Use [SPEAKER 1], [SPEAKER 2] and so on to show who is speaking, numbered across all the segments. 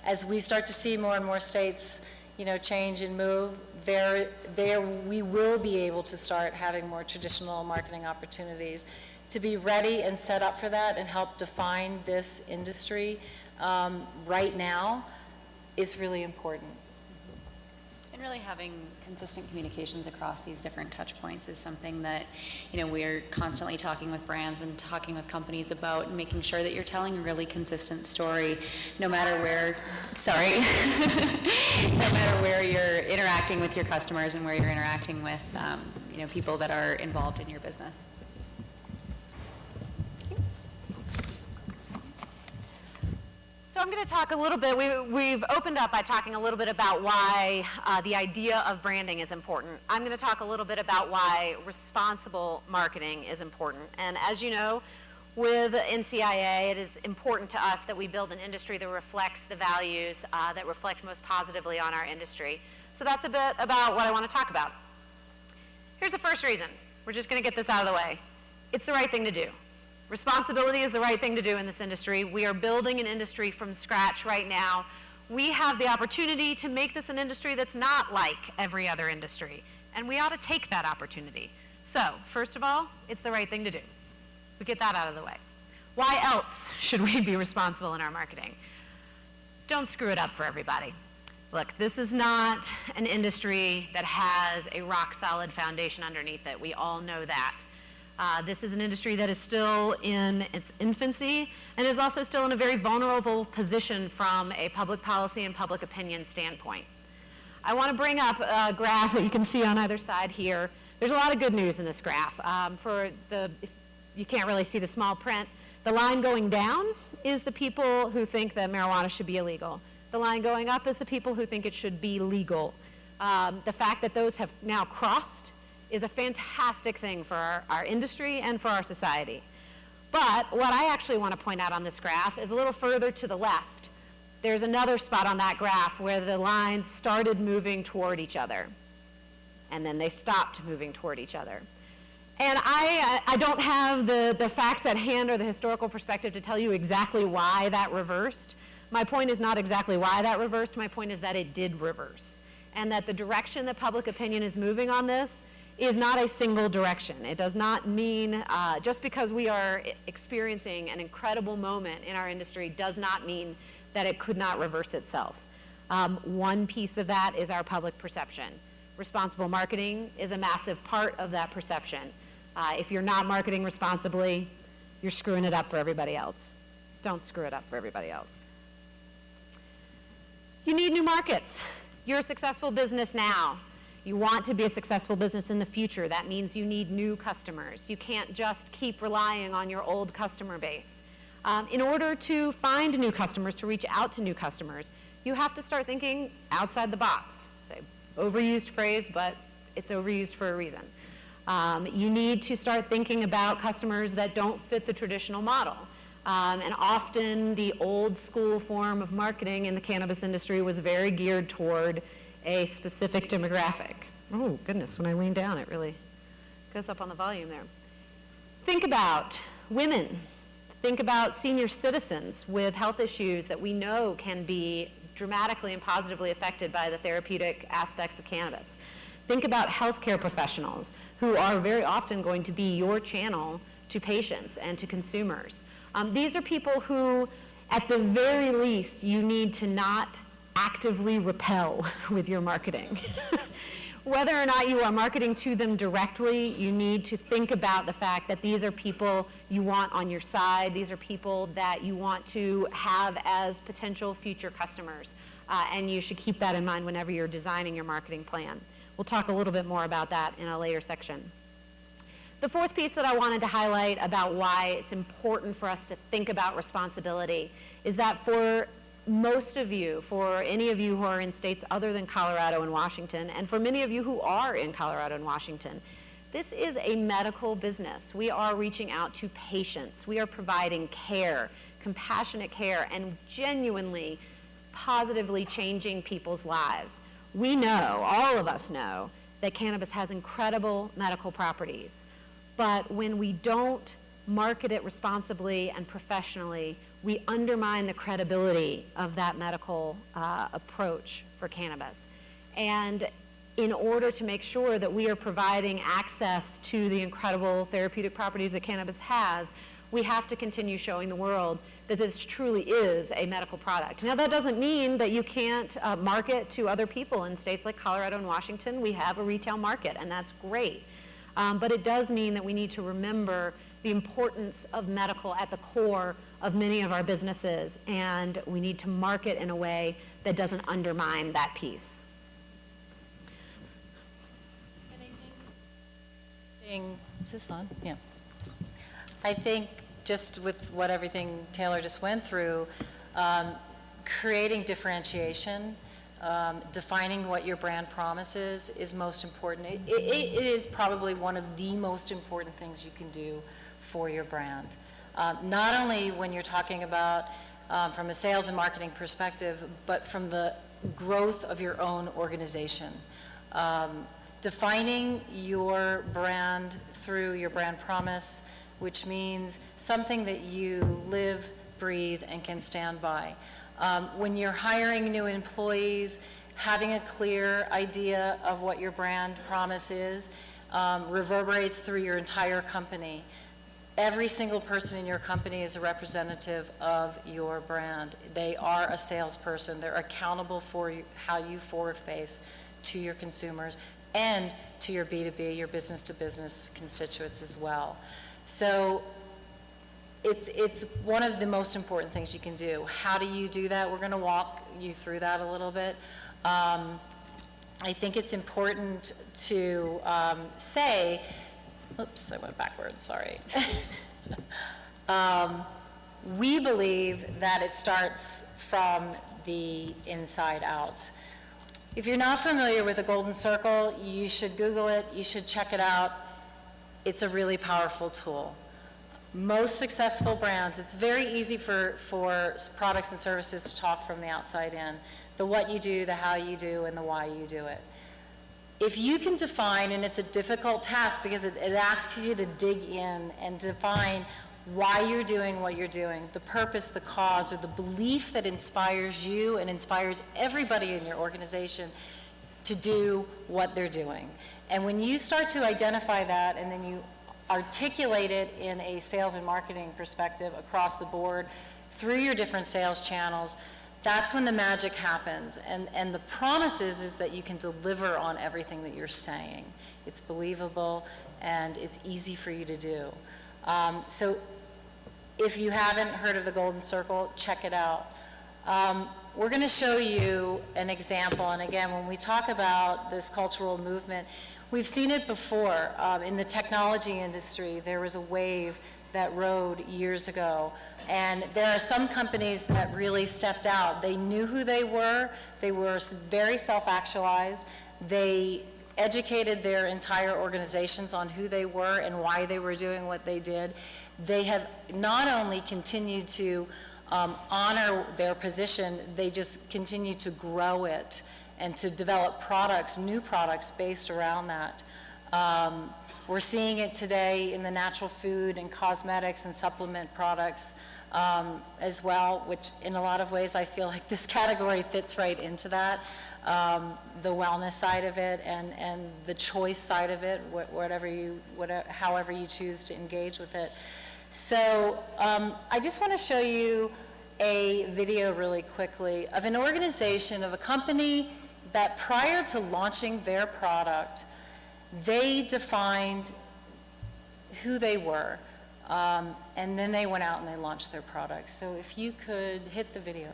[SPEAKER 1] as we start to see more and more states, change and move, we will be able to start having more traditional marketing opportunities. To be ready and set up for that and help define this industry right now is really important.
[SPEAKER 2] And really having consistent communications across these different touch points is something that, we're constantly talking with brands and talking with companies about, and making sure that you're telling a really consistent story, no matter where, no matter where you're interacting with your customers and where you're interacting with, people that are involved in your business.
[SPEAKER 3] So I'm going to talk a little bit, we've opened up by talking a little bit about why the idea of branding is important. I'm going to talk a little bit about why responsible marketing is important. And as you know, with NCIA, it is important to us that we build an industry that reflects the values that reflect most positively on our industry. So that's a bit about what I want to talk about. Here's the first reason. We're just going to get this out of the way. It's the right thing to do. Responsibility is the right thing to do in this industry. We are building an industry from scratch right now. We have the opportunity to make this an industry that's not like every other industry, and we ought to take that opportunity. So, first of all, it's the right thing to do. We get that out of the way. Why else should we be responsible in our marketing? Don't screw it up for everybody. Look, this is not an industry that has a rock-solid foundation underneath it. We all know that. This is an industry that is still in its infancy and is also still in a very vulnerable position from a public policy and public opinion standpoint. I want to bring up a graph that you can see on either side here. There's a lot of good news in this graph. If you can't really see the small print, the line going down is the people who think that marijuana should be illegal. The line going up is the people who think it should be legal. The fact that those have now crossed is a fantastic thing for our industry and for our society. But what I actually want to point out on this graph is a little further to the left. There's another spot on that graph where the lines started moving toward each other, and then they stopped moving toward each other. And I don't have the facts at hand or the historical perspective to tell you exactly why that reversed. My point is not exactly why that reversed. My point is that it did reverse, and that the direction that public opinion is moving on this is not a single direction. It does not mean, just because we are experiencing an incredible moment in our industry does not mean that it could not reverse itself. One piece of that is our public perception. Responsible marketing is a massive part of that perception. If you're not marketing responsibly, you're screwing it up for everybody else. Don't screw it up for everybody else. You need new markets. You're a successful business now. You want to be a successful business in the future. That means you need new customers. You can't just keep relying on your old customer base. In order to find new customers, to reach out to new customers, you have to start thinking outside the box. It's an overused phrase, but it's overused for a reason. You need to start thinking about customers that don't fit the traditional model. And often the old school form of marketing in the cannabis industry was very geared toward a specific demographic. Oh, goodness, when I lean down, it really goes up on the volume there. Think about women. Think about senior citizens with health issues that we know can be dramatically and positively affected by the therapeutic aspects of cannabis. Think about healthcare professionals who are very often going to be your channel to patients and to consumers. These are people who, at the very least, you need to not actively repel with your marketing. Whether or not you are marketing to them directly, you need to think about the fact that these are people you want on your side. These are people that you want to have as potential future customers. And you should keep that in mind whenever you're designing your marketing plan. We'll talk a little bit more about that in a later section. The fourth piece that I wanted to highlight about why it's important for us to think about responsibility is that for most of you, for any of you who are in states other than Colorado and Washington, and for many of you who are in Colorado and Washington, this is a medical business. We are reaching out to patients. We are providing care, compassionate care, and genuinely, positively changing people's lives. We know, all of us know, that cannabis has incredible medical properties. But when we don't market it responsibly and professionally, we undermine the credibility of that medical approach for cannabis. And in order to make sure that we are providing access to the incredible therapeutic properties that cannabis has, we have to continue showing the world that this truly is a medical product. Now, that doesn't mean that you can't market to other people. In states like Colorado and Washington, we have a retail market, and that's great. But it does mean that we need to remember the importance of medical at the core of many of our businesses, and we need to market in a way that doesn't undermine that piece.
[SPEAKER 1] Is this on? Yeah. I think just with what everything Taylor just went through, creating differentiation, defining what your brand promise is most important. It is probably one of the most important things you can do for your brand. Not only when you're talking about from a sales and marketing perspective, but from the growth of your own organization. Defining your brand through your brand promise, which means something that you live, breathe, and can stand by. When you're hiring new employees, having a clear idea of what your brand promise is reverberates through your entire company. Every single person in your company is a representative of your brand. They are a salesperson. They're accountable for how you forward face to your consumers and to your B2B, your business-to-business constituents as well. So it's one of the most important things you can do. How do you do that? We're going to walk you through that a little bit. I think it's important to say, oops, I went backwards, sorry. We believe that it starts from the inside out. If you're not familiar with the Golden Circle, you should Google it, you should check it out. It's a really powerful tool. Most successful brands, it's very easy for products and services to talk from the outside in. The what you do, the how you do, and the why you do it. If you can define, and it's a difficult task because it asks you to dig in and define why you're doing what you're doing, the purpose, the cause, or the belief that inspires you and inspires everybody in your organization to do what they're doing. And when you start to identify that and then you articulate it in a sales and marketing perspective across the board through your different sales channels, that's when the magic happens. And the promise is that you can deliver on everything that you're saying. It's believable and it's easy for you to do. So if you haven't heard of the Golden Circle, check it out. We're going to show you an example, and again, when we talk about this cultural movement, we've seen it before. In the technology industry, there was a wave that rode years ago, and there are some companies that really stepped out. They knew who they were very self-actualized, they educated their entire organizations on who they were and why they were doing what they did. They have not only continued to honor their position, they just continue to grow it and to develop products, new products based around that. We're seeing it today in the natural food and cosmetics and supplement products as well, which in a lot of ways I feel like this category fits right into that. The wellness side of it and the choice side of it, however you choose to engage with it. So I just want to show you a video really quickly of an organization, of a company that prior to launching their product, they defined who they were, and then they went out and they launched their product. So if you could hit the video.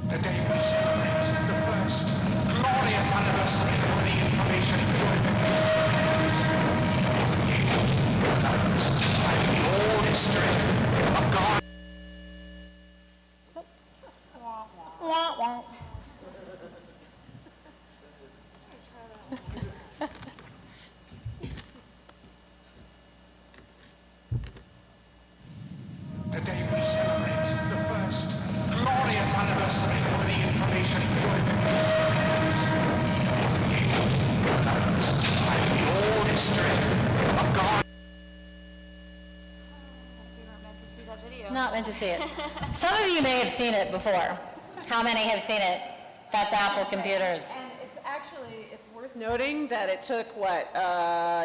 [SPEAKER 4] Today we celebrate the first glorious anniversary of the information purification. For the first time in all history, a God. Today we celebrate the first glorious anniversary of the information purification.
[SPEAKER 1] Went to see it. Some of you may have seen it before. How many have seen it? That's Apple Computers.
[SPEAKER 3] And it's worth noting that it took,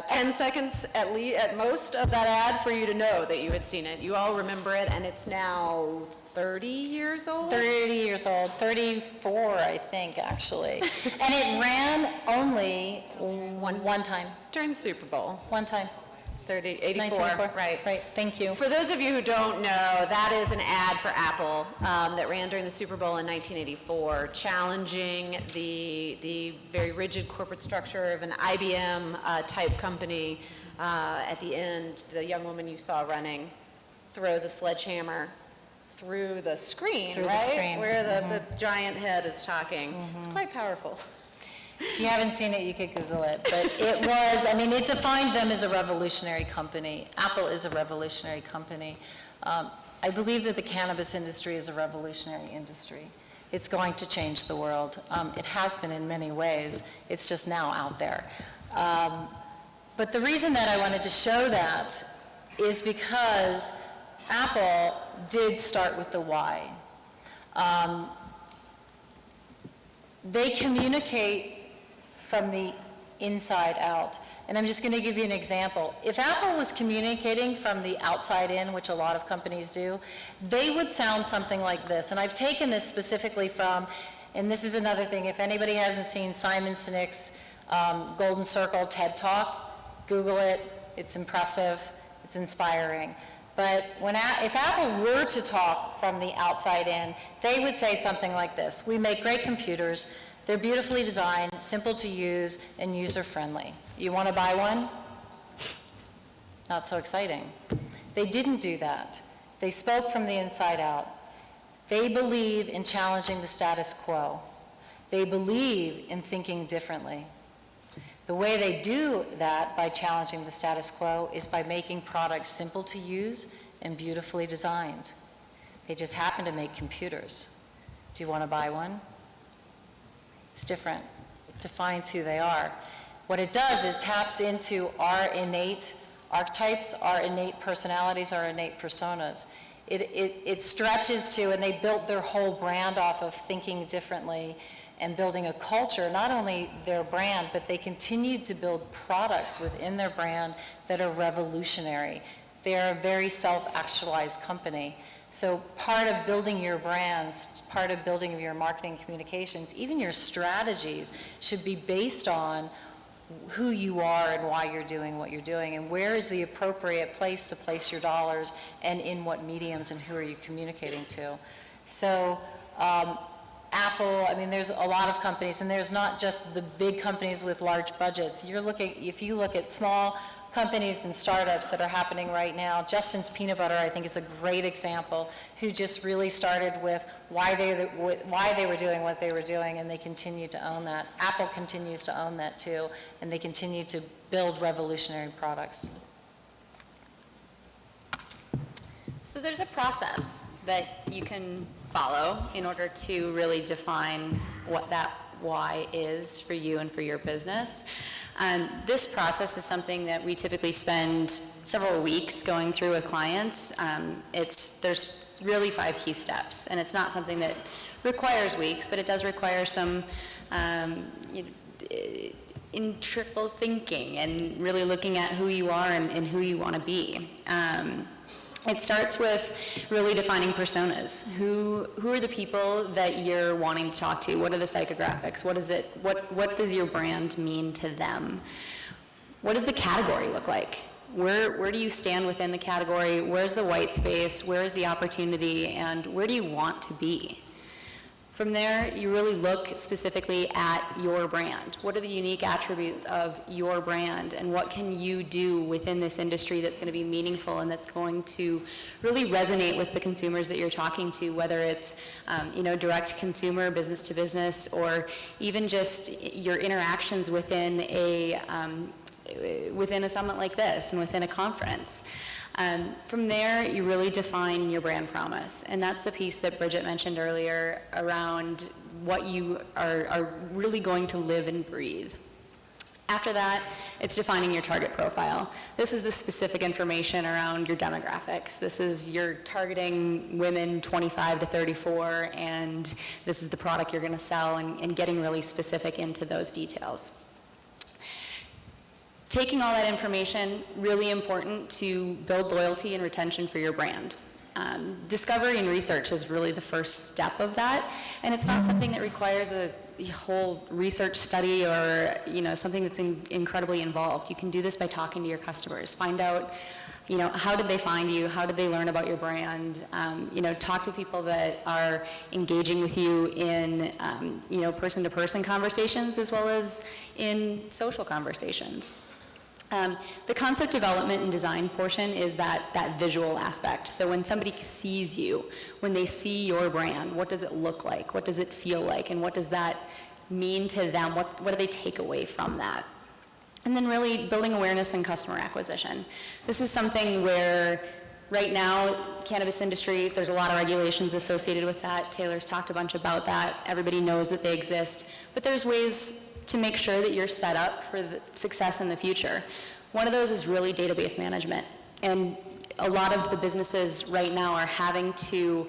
[SPEAKER 3] 10 seconds at most of that ad for you to know that you had seen it. You all remember it, and it's now 30 years old?
[SPEAKER 1] 30 years old, 34, I think, actually. And it ran only one time.
[SPEAKER 3] During the Super Bowl.
[SPEAKER 1] One time.
[SPEAKER 3] 84,
[SPEAKER 1] 1984.
[SPEAKER 3] right.
[SPEAKER 1] Right, thank you.
[SPEAKER 3] For those of you who don't know, that is an ad for Apple that ran during the Super Bowl in 1984, challenging the very rigid corporate structure of an IBM type company. At the end, the young woman you saw running throws a sledgehammer through the screen,
[SPEAKER 1] Through the
[SPEAKER 3] right?
[SPEAKER 1] screen.
[SPEAKER 3] Where the giant head is talking. It's quite powerful.
[SPEAKER 1] If you haven't seen it, you could Google it. But it was, I mean, it defined them as a revolutionary company. Apple is a revolutionary company. I believe that the cannabis industry is a revolutionary industry. It's going to change the world. It has been in many ways. It's just now out there. But the reason that I wanted to show that is because Apple did start with the why. They communicate from the inside out. And I'm just going to give you an example. If Apple was communicating from the outside in, which a lot of companies do, they would sound something like this. And I've taken this specifically from, and this is another thing, if anybody hasn't seen Simon Sinek's Golden Circle TED Talk, Google it. It's impressive. It's inspiring. But if Apple were to talk from the outside in, they would say something like this. We make great computers. They're beautifully designed, simple to use, and user-friendly. You want to buy one? Not so exciting. They didn't do that. They spoke from the inside out. They believe in challenging the status quo. They believe in thinking differently. The way they do that by challenging the status quo is by making products simple to use and beautifully designed. They just happen to make computers. Do you want to buy one? It's different. It defines who they are. What it does is taps into our innate archetypes, our innate personalities, our innate personas. It stretches to, and they built their whole brand off of thinking differently and building a culture, not only their brand, but they continued to build products within their brand that are revolutionary. They're a very self-actualized company. So part of building your brands, part of building your marketing communications, even your strategies should be based on who you are and why you're doing what you're doing, and where is the appropriate place to place your dollars, and in what mediums, and who are you communicating to. So Apple, I mean, there's a lot of companies, and there's not just the big companies with large budgets. If you look at small companies and startups that are happening right now, Justin's Peanut Butter, I think, is a great example, who just really started with why they were doing what they were doing, and they continue to own that. Apple continues to own that too, and they continue to build revolutionary products.
[SPEAKER 2] So there's a process that you can follow in order to really define what that why is for you and for your business. This process is something that we typically spend several weeks going through with clients. There's really 5 key steps, and it's not something that requires weeks, but it does require some integral thinking and really looking at who you are and who you want to be. It starts with really defining personas. Who are the people that you're wanting to talk to? What are the psychographics? What does your brand mean to them? What does the category look like? Where do you stand within the category? Where's the white space? Where is the opportunity? And where do you want to be? From there, you really look specifically at your brand. What are the unique attributes of your brand, and what can you do within this industry that's going to be meaningful and that's going to really resonate with the consumers that you're talking to, whether it's direct consumer, business to business, or even just your interactions within a summit like this and within a conference. From there, you really define your brand promise, and that's the piece that Bridget mentioned earlier around what you are really going to live and breathe. After that, it's defining your target profile. This is the specific information around your demographics. This is you're targeting women 25 to 34, and this is the product you're going to sell, and getting really specific into those details. Taking all that information, really important to build loyalty and retention for your brand. Discovery and research is really the first step of that, and it's not something that requires a whole research study or something that's incredibly involved. You can do this by talking to your customers. Find out how did they find you, how did they learn about your brand, talk to people that are engaging with you in person-to-person conversations as well as in social conversations. The concept development and design portion is that visual aspect. So when somebody sees you, when they see your brand, what does it look like? What does it feel like? And what does that mean to them? What do they take away from that? And then really building awareness and customer acquisition. This is something where right now, cannabis industry, there's a lot of regulations associated with that. Taylor's talked a bunch about that. Everybody knows that they exist. But there's ways to make sure that you're set up for the success in the future. One of those is really database management. And a lot of the businesses right now are having to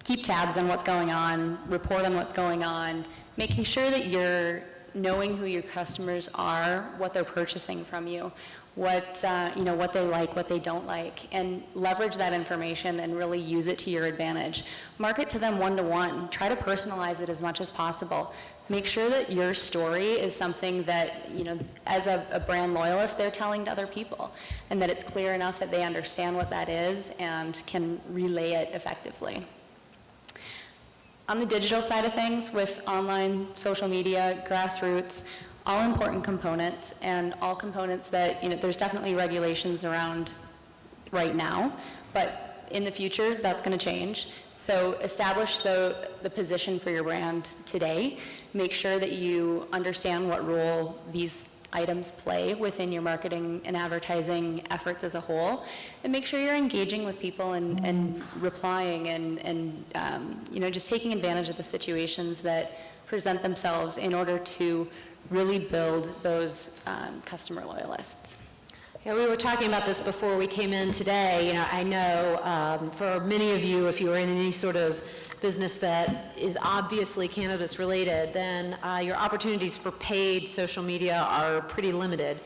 [SPEAKER 2] keep tabs on what's going on, report on what's going on, making sure that you're knowing who your customers are, what they're purchasing from you, what they like, what they don't like, and leverage that information and really use it to your advantage. Market to them one-to-one. Try to personalize it as much as possible. Make sure that your story is something that, as a brand loyalist, they're telling to other people, and that it's clear enough that they understand what that is and can relay it effectively. On the digital side of things, with online, social media, grassroots, all important components, and all components that, there's definitely regulations around right now, but in the future, that's going to change. So establish the position for your brand today. Make sure that you understand what role these items play within your marketing and advertising efforts as a whole, and make sure you're engaging with people and replying and just taking advantage of the situations that present themselves in order to really build those customer loyalists.
[SPEAKER 3] Yeah, we were talking about this before we came in today. I know for many of you, if you are in any sort of business that is obviously cannabis related, then your opportunities for paid social media are pretty limited.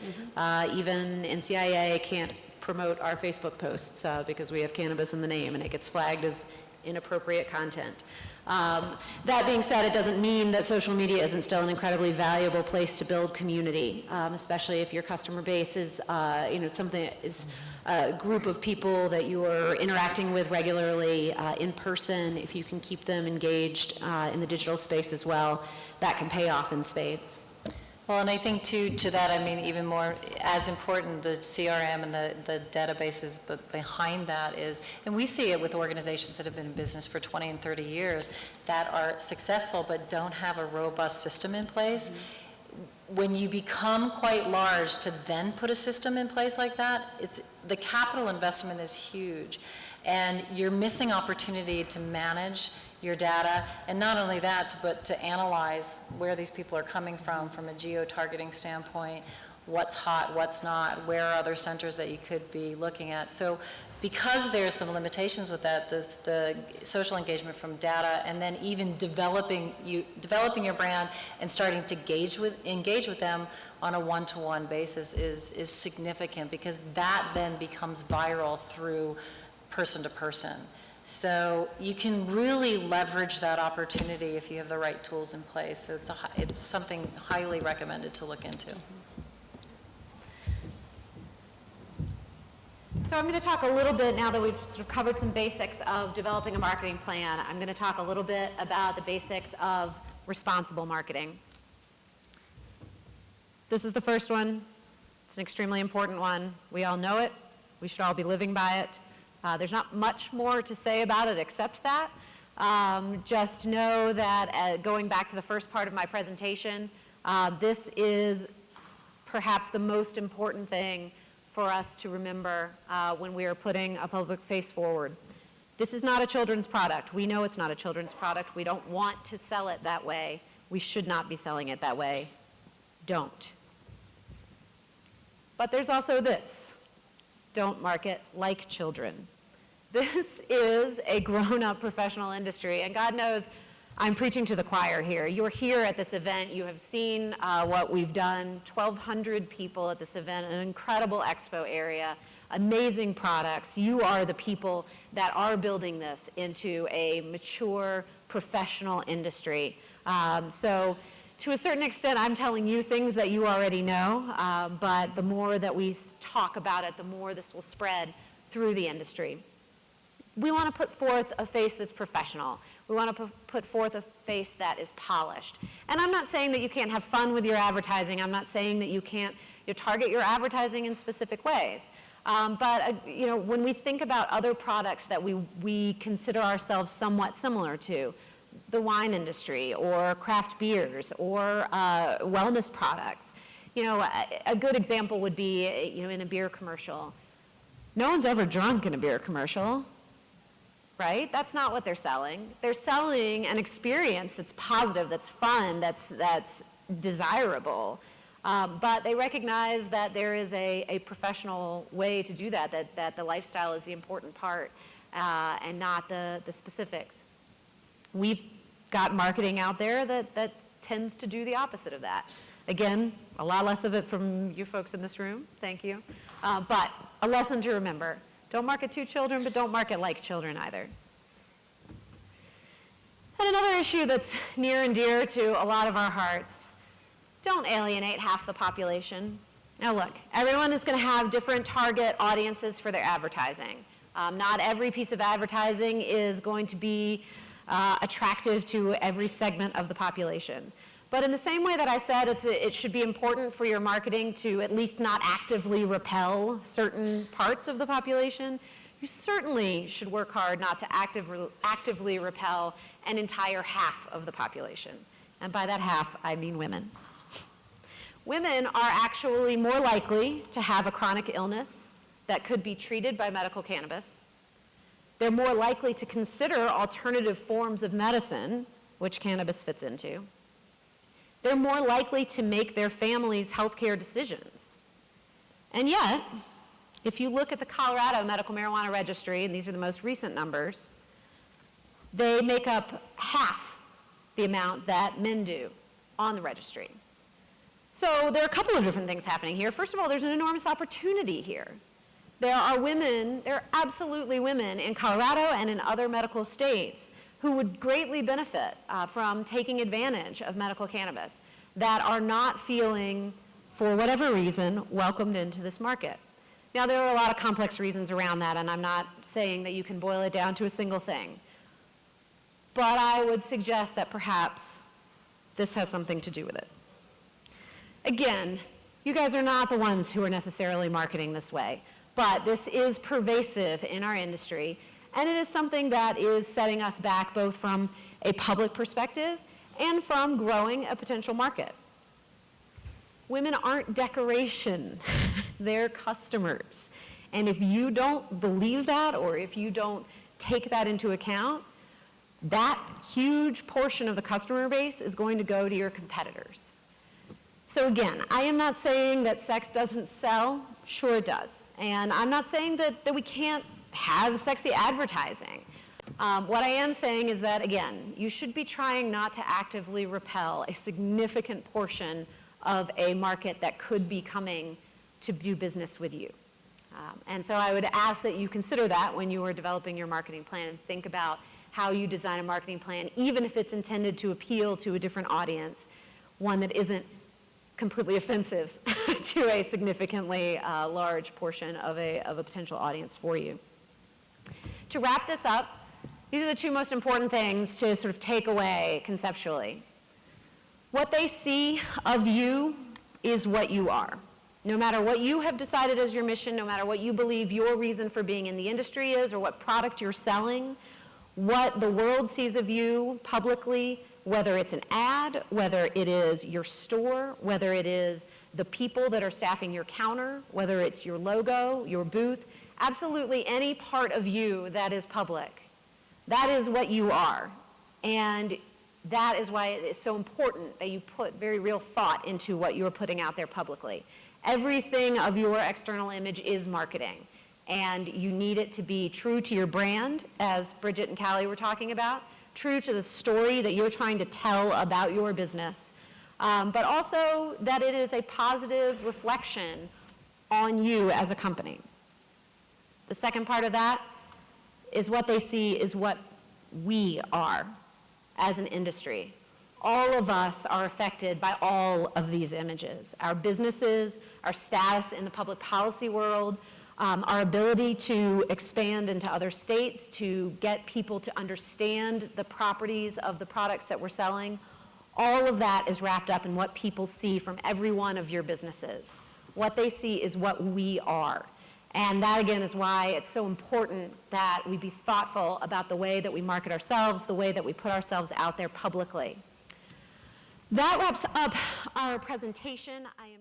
[SPEAKER 3] Even NCIA can't promote our Facebook posts because we have cannabis in the name and it gets flagged as inappropriate content. That being said, it doesn't mean that social media isn't still an incredibly valuable place to build community, especially if your customer base is, something that is a group of people that you are interacting with regularly in person. If you can keep them engaged in the digital space as well, that can pay off in spades.
[SPEAKER 1] Well, and I think to that, even more, as important, the CRM and the databases, but behind that is, and we see it with organizations that have been in business for 20 and 30 years that are successful but don't have a robust system in place. When you become quite large to then put a system in place like that, the capital investment is huge. And you're missing opportunity to manage your data, and not only that, but to analyze where these people are coming from a geo-targeting standpoint, what's hot, what's not, where are other centers that you could be looking at. So because there's some limitations with that, the social engagement from data, and then even developing your brand and starting to engage with them on a one-to-one basis is significant, because that then becomes viral through person to person. So you can really leverage that opportunity if you have the right tools in place. So it's something highly recommended to look into.
[SPEAKER 3] So I'm going to talk a little bit, now that we've sort of covered some basics of developing a marketing plan, I'm going to talk a little bit about the basics of responsible marketing. This is the first one. It's an extremely important one. We all know it. We should all be living by it. There's not much more to say about it except that. Just know that going back to the first part of my presentation, this is perhaps the most important thing for us to remember when we are putting a public face forward. This is not a children's product. We know it's not a children's product. We don't want to sell it that way. We should not be selling it that way. Don't. But there's also this: don't market like children. This is a grown-up professional industry, and God knows I'm preaching to the choir here. You're here at this event. You have seen what we've done. 1,200 people at this event, an incredible expo area, amazing products. You are the people that are building this into a mature, professional industry. So to a certain extent, I'm telling you things that you already know, but the more that we talk about it, the more this will spread through the industry. We want to put forth a face that's professional. We want to put forth a face that is polished. And I'm not saying that you can't have fun with your advertising. I'm not saying that you can't target your advertising in specific ways. But when we think about other products that we consider ourselves somewhat similar to, the wine industry or craft beers or wellness products, a good example would be in a beer commercial. No one's ever drunk in a beer commercial. Right? That's not what they're selling. They're selling an experience that's positive, that's fun, that's desirable. But they recognize that there is a professional way to do that the lifestyle is the important part and not the specifics. We've got marketing out there that tends to do the opposite of that. Again, a lot less of it from you folks in this room. Thank you. But a lesson to remember. Don't market to children, but don't market like children either. And another issue that's near and dear to a lot of our hearts: don't alienate half the population. Now look, everyone is going to have different target audiences for their advertising. Not every piece of advertising is going to be attractive to every segment of the population. But in the same way that I said it should be important for your marketing to at least not actively repel certain parts of the population, you certainly should work hard not to actively repel an entire half of the population. And by that half, I mean women. Women are actually more likely to have a chronic illness that could be treated by medical cannabis. They're more likely to consider alternative forms of medicine, which cannabis fits into. They're more likely to make their family's healthcare decisions. And yet, if you look at the Colorado Medical Marijuana Registry, and these are the most recent numbers, they make up half the amount that men do on the registry. So there are a couple of different things happening here. First of all, there's an enormous opportunity here. There are absolutely women in Colorado and in other medical states who would greatly benefit from taking advantage of medical cannabis that are not feeling, for whatever reason, welcomed into this market. Now, there are a lot of complex reasons around that, and I'm not saying that you can boil it down to a single thing. But I would suggest that perhaps this has something to do with it. Again, you guys are not the ones who are necessarily marketing this way, but this is pervasive in our industry. And it is something that is setting us back both from a public perspective and from growing a potential market. Women aren't decoration, they're customers. And if you don't believe that, or if you don't take that into account, that huge portion of the customer base is going to go to your competitors. So again, I am not saying that sex doesn't sell. Sure it does. And I'm not saying that we can't have sexy advertising. What I am saying is that, again, you should be trying not to actively repel a significant portion of a market that could be coming to do business with you. And so I would ask that you consider that when you are developing your marketing plan, and think about how you design a marketing plan, even if it's intended to appeal to a different audience, one that isn't completely offensive to a significantly large portion of a potential audience for you. To wrap this up, these are the two most important things to sort of take away conceptually. What they see of you is what you are. No matter what you have decided as your mission, no matter what you believe your reason for being in the industry is, or what product you're selling, what the world sees of you publicly, whether it's an ad, whether it is your store, whether it is the people that are staffing your counter, whether it's your logo, your booth, absolutely any part of you that is public. That is what you are. And that is why it is so important that you put very real thought into what you are putting out there publicly. Everything of your external image is marketing, and you need it to be true to your brand, as Bridget and Callie were talking about, true to the story that you're trying to tell about your business, but also that it is a positive reflection on you as a company. The second part of that is what they see is what we are as an industry. All of us are affected by all of these images. Our businesses, our status in the public policy world, our ability to expand into other states, to get people to understand the properties of the products that we're selling, all of that is wrapped up in what people see from every one of your businesses. What they see is what we are. And that, again, is why it's so important that we be thoughtful about the way that we market ourselves, the way that we put ourselves out there publicly. That wraps up our presentation. I am